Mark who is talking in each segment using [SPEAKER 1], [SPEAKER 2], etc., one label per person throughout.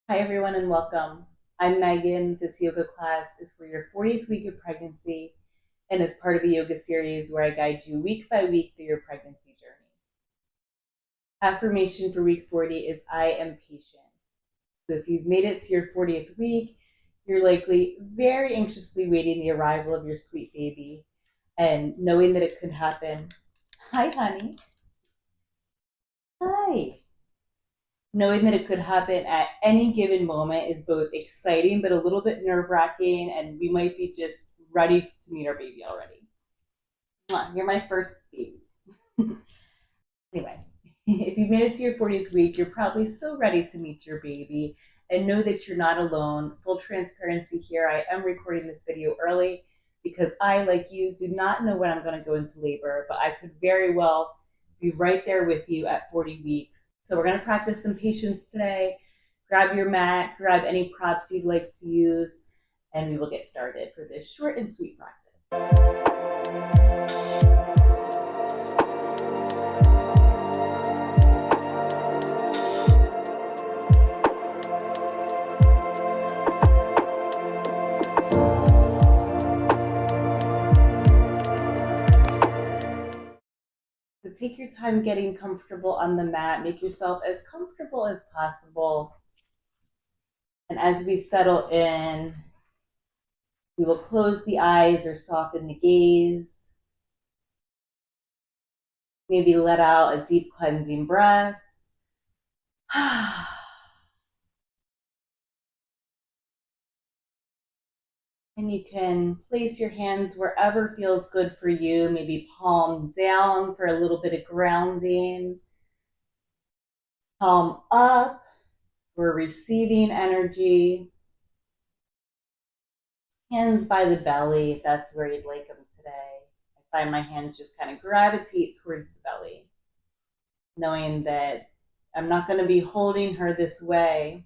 [SPEAKER 1] Hi, everyone, and welcome. I'm Megan. This yoga class is for your 40th week of pregnancy and is part of a yoga series where I guide you week by week through your pregnancy journey. Affirmation for week 40 is I am patient. So if you've made it to your 40th week, you're likely very anxiously waiting the arrival of your sweet baby and knowing that it could happen. Hi, honey. Hi. Knowing that it could happen at any given moment is both exciting but a little bit nerve wracking, and we might be just ready to meet our baby already. You're my first baby. Anyway, if you've made it to your 40th week, you're probably so ready to meet your baby and know that you're not alone. Full transparency here, I am recording this video early because I, like you, do not know when I'm going to go into labor, but I could very well be right there with you at 40 weeks. So we're going to practice some patience today. Grab your mat, grab any props you'd like to use, and we will get started for this short and sweet practice. So take your time getting comfortable on the mat. Make yourself as comfortable as possible. And as we settle in, we will close the eyes or soften the gaze. Maybe let out a deep cleansing breath. And you can place your hands wherever feels good for you, maybe palm down for a little bit of grounding, palm up for receiving energy, hands by the belly if that's where you'd like them today. I find my hands just kind of gravitate towards the belly, knowing that I'm not going to be holding her this way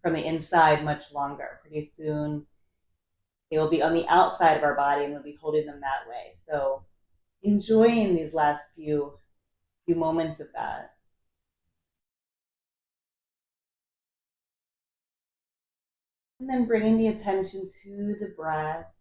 [SPEAKER 1] from the inside much longer. Pretty soon, they will be on the outside of our body and we'll be holding them that way. So enjoying these last few moments of that. And then bringing the attention to the breath.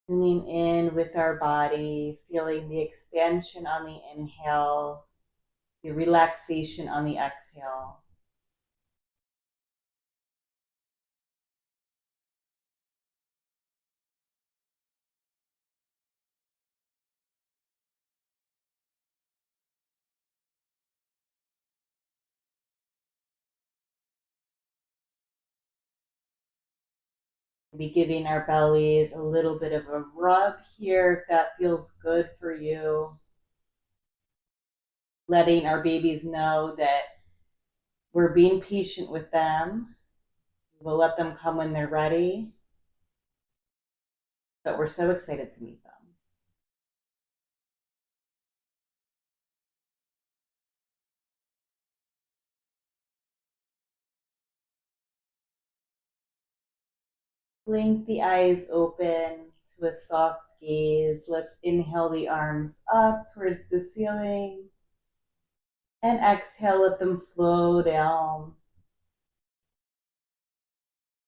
[SPEAKER 1] Tuning in with our body, feeling the expansion on the inhale, the relaxation on the exhale. Be giving our bellies a little bit of a rub here if that feels good for you. Letting our babies know that we're being patient with them. We'll let them come when they're ready, but we're so excited to meet them. Blink the eyes open to a soft gaze. Let's inhale the arms up towards the ceiling and exhale, let them flow down.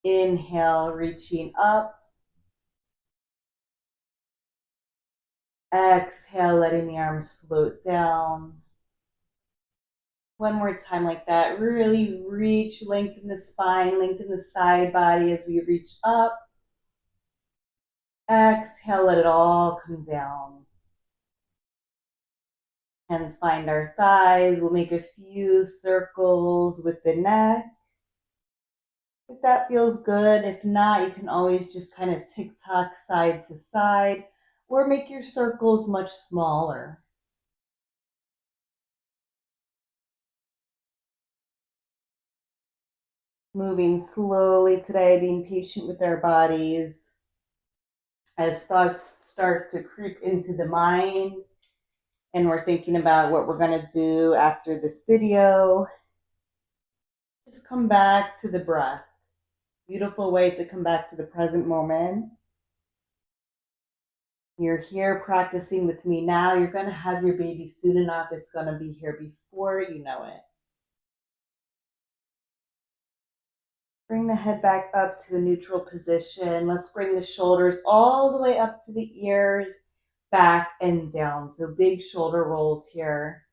[SPEAKER 1] Inhale, reaching up. Exhale, letting the arms float down. One more time like that. Really reach, lengthen the spine, lengthen the side body as we reach up. Exhale, let it all come down. Hands find our thighs. We'll make a few circles with the neck. If that feels good. If not, you can always just kind of tick-tock side to side or make your circles much smaller. Moving slowly today, being patient with our bodies. As thoughts start to creep into the mind and we're thinking about what we're going to do after this video, just come back to the breath. Beautiful way to come back to the present moment. You're here practicing with me now. You're going to have your baby soon enough. It's going to be here before you know it. Bring the head back up to a neutral position. Let's bring the shoulders all the way up to the ears, back and down. So big shoulder rolls here.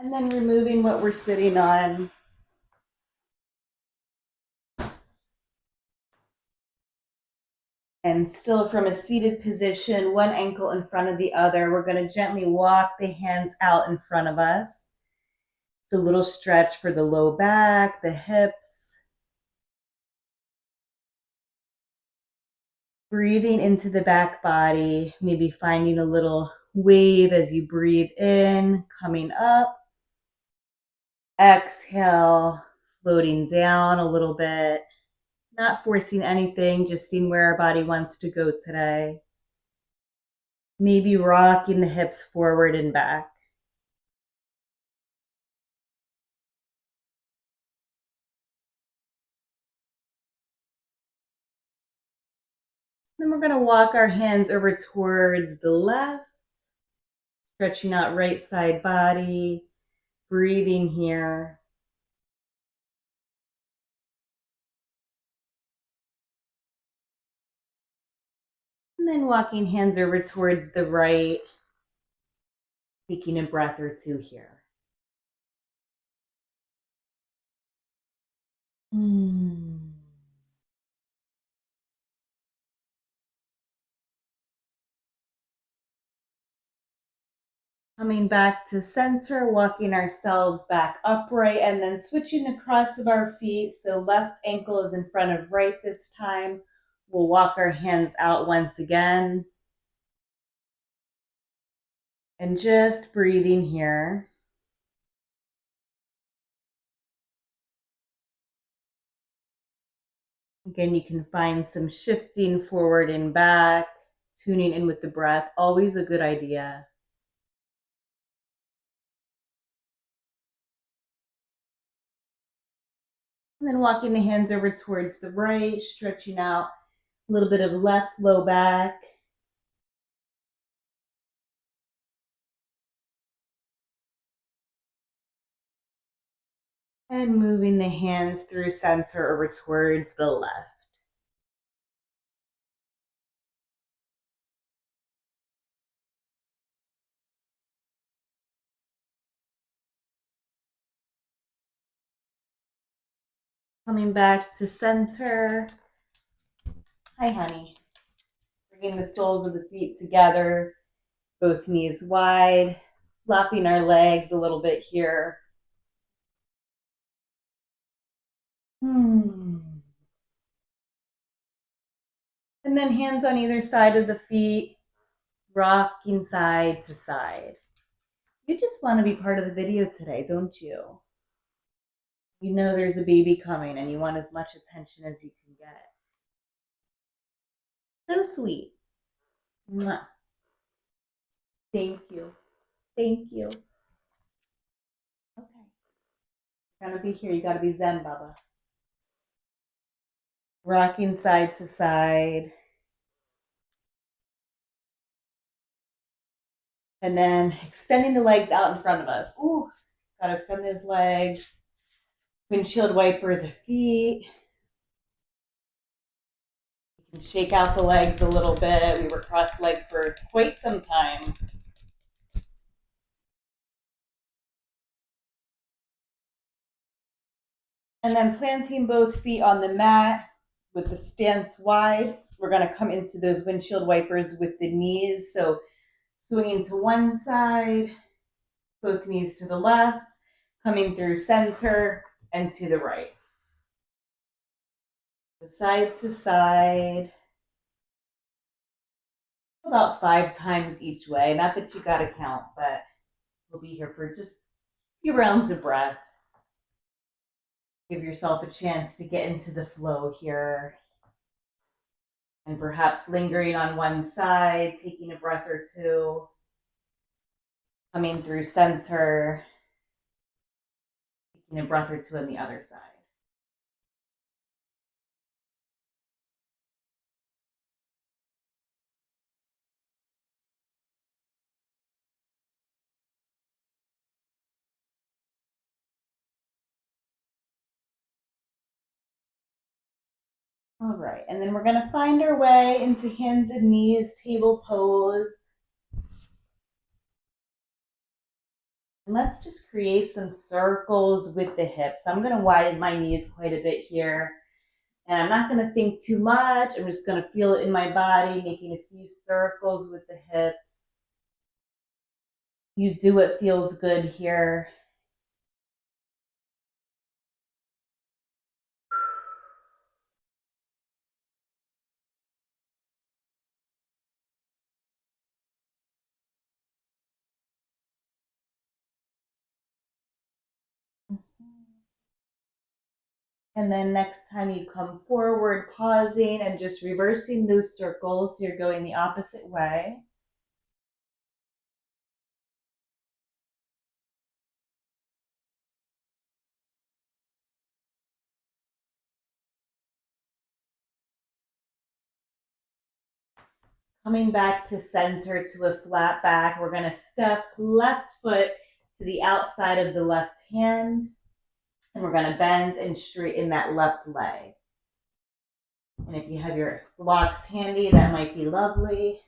[SPEAKER 1] And then removing what we're sitting on. And still from a seated position, one ankle in front of the other. We're going to gently walk the hands out in front of us. It's a little stretch for the low back, the hips. Breathing into the back body, maybe finding a little wave as you breathe in, coming up. Exhale, floating down a little bit. Not forcing anything, just seeing where our body wants to go today. Maybe rocking the hips forward and back. Then we're going to walk our hands over towards the left, stretching out right side body, breathing here. And then walking hands over towards the right, taking a breath or two here. Coming back to center, walking ourselves back upright, and then switching the cross of our feet. So left ankle is in front of right this time. We'll walk our hands out once again. And just breathing here. Again, you can find some shifting forward and back, tuning in with the breath, always a good idea. And then walking the hands over towards the right, stretching out a little bit of left low back. And moving the hands through center over towards the left. Coming back to center. Hi, honey. Bringing the soles of the feet together, both knees wide, flopping our legs a little bit here. And then hands on either side of the feet, rocking side to side. You just want to be part of the video today, don't you? You know there's a baby coming and you want as much attention as you can get. So sweet. Mwah. Thank you. Thank you. Okay. You're gonna be here. You gotta be zen, Baba. Rocking side to side. And then extending the legs out in front of us. Ooh, gotta extend those legs. Windshield wiper the feet. You can shake out the legs a little bit. We were cross-legged for quite some time. And then planting both feet on the mat with the stance wide. We're going to come into those windshield wipers with the knees. So swinging to one side, both knees to the left, coming through center and to the right. So side to side, about 5 times each way. Not that you got to count, but we'll be here for just a few rounds of breath. Give yourself a chance to get into the flow here. And perhaps lingering on one side, taking a breath or two. Coming through center, taking a breath or two on the other side. All right, and then we're gonna find our way into hands and knees, table pose. And let's just create some circles with the hips. I'm gonna widen my knees quite a bit here. And I'm not gonna think too much. I'm just gonna feel it in my body, making a few circles with the hips. You do what feels good here. And then next time you come forward, pausing and just reversing those circles. So you're going the opposite way. Coming back to center to a flat back, we're gonna step left foot to the outside of the left hand. And we're gonna bend and straighten that left leg. And if you have your blocks handy, that might be lovely.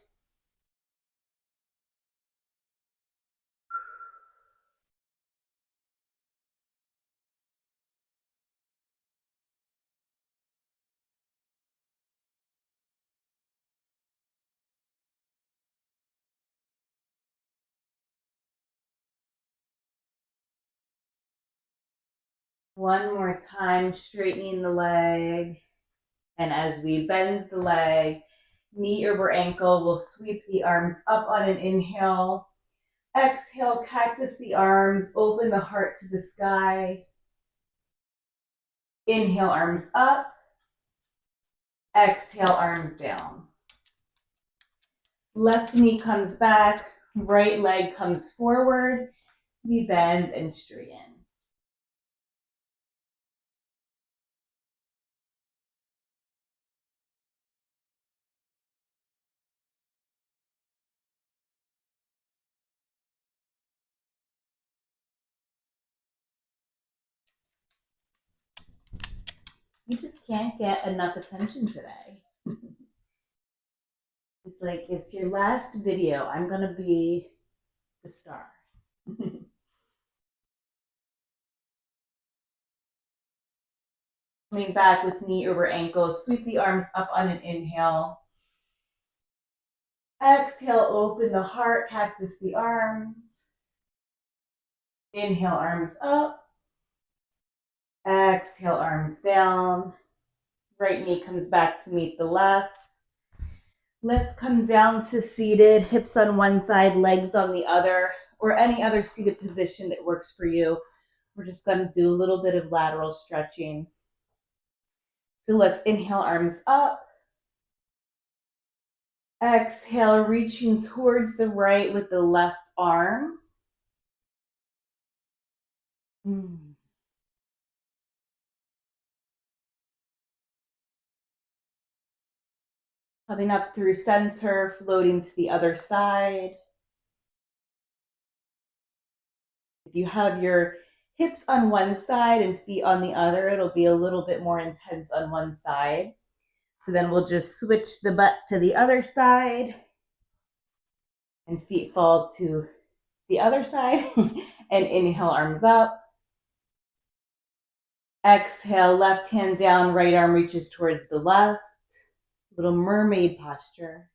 [SPEAKER 1] One more time, straightening the leg. And as we bend the leg, knee over ankle, we'll sweep the arms up on an inhale. Exhale, cactus the arms, open the heart to the sky. Inhale, arms up. Exhale, arms down. Left knee comes back, right leg comes forward. We bend and straighten. You just can't get enough attention today. It's like, it's your last video. I'm going to be the star. Coming back with knee over ankle, sweep the arms up on an inhale. Exhale, open the heart, cactus the arms. Inhale, arms up. Exhale, arms down. Right knee comes back to meet the left. Let's come down to seated, hips on one side, legs on the other, or any other seated position that works for you. We're just going to do a little bit of lateral stretching. So let's inhale, arms up. Exhale, reaching towards the right with the left arm. Coming up through center, floating to the other side. If you have your hips on one side and feet on the other, it'll be a little bit more intense on one side. So then we'll just switch the butt to the other side and feet fall to the other side. And inhale, arms up. Exhale, left hand down, right arm reaches towards the left. Little mermaid posture.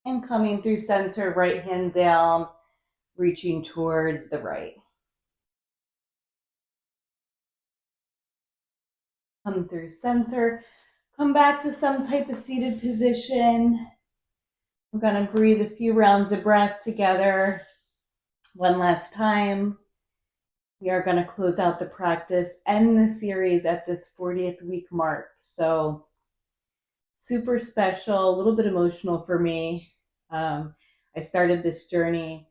[SPEAKER 1] And coming through center, right hand down, reaching towards the right. Come through center, come back to some type of seated position. We're gonna breathe a few rounds of breath together. One last time. We are gonna close out the practice, end the series at this 40th week mark. So super special, a little bit emotional for me. I started this journey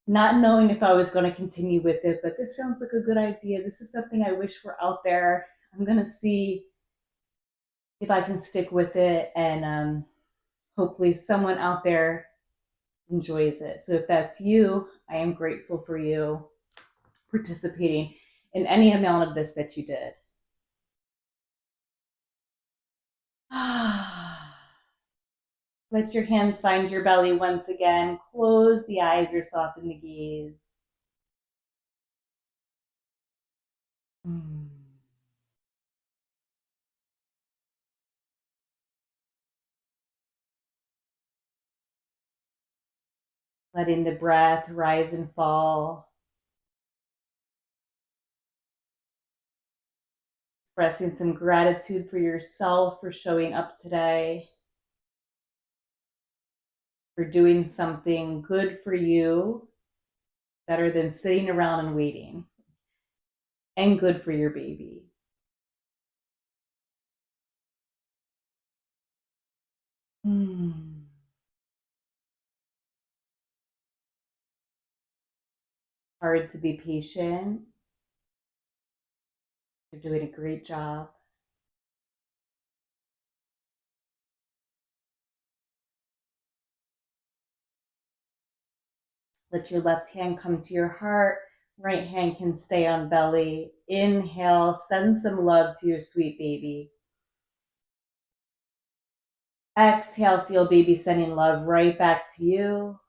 [SPEAKER 1] not knowing if I was going to continue with it, but this sounds like a good idea. This is something I wish were out there. I'm going to see if I can stick with it, and hopefully someone out there enjoys it. So if that's you, I am grateful for you participating in any amount of this that you did. Let your hands find your belly once again. Close the eyes or soften the gaze. Mm. Letting the breath rise and fall. Expressing some gratitude for yourself for showing up today, for doing something good for you, better than sitting around and waiting, and good for your baby. Mm. Hard to be patient. You're doing a great job. Let your left hand come to your heart. Right hand can stay on belly. Inhale, send some love to your sweet baby. Exhale, feel baby sending love right back to you.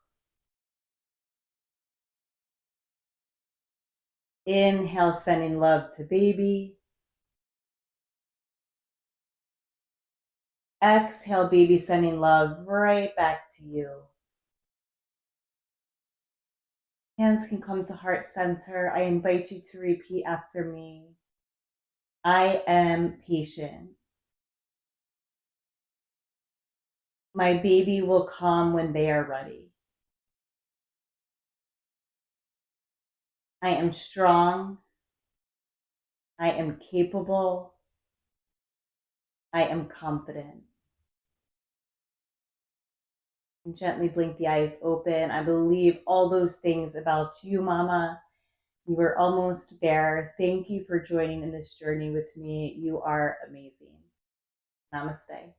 [SPEAKER 1] Inhale, sending love to baby. Exhale, baby sending love right back to you. Hands can come to heart center. I invite you to repeat after me. I am patient. My baby will come when they are ready. I am strong. I am capable. I am confident. And gently blink the eyes open. I believe all those things about you, Mama. You are almost there. Thank you for joining in this journey with me. You are amazing. Namaste.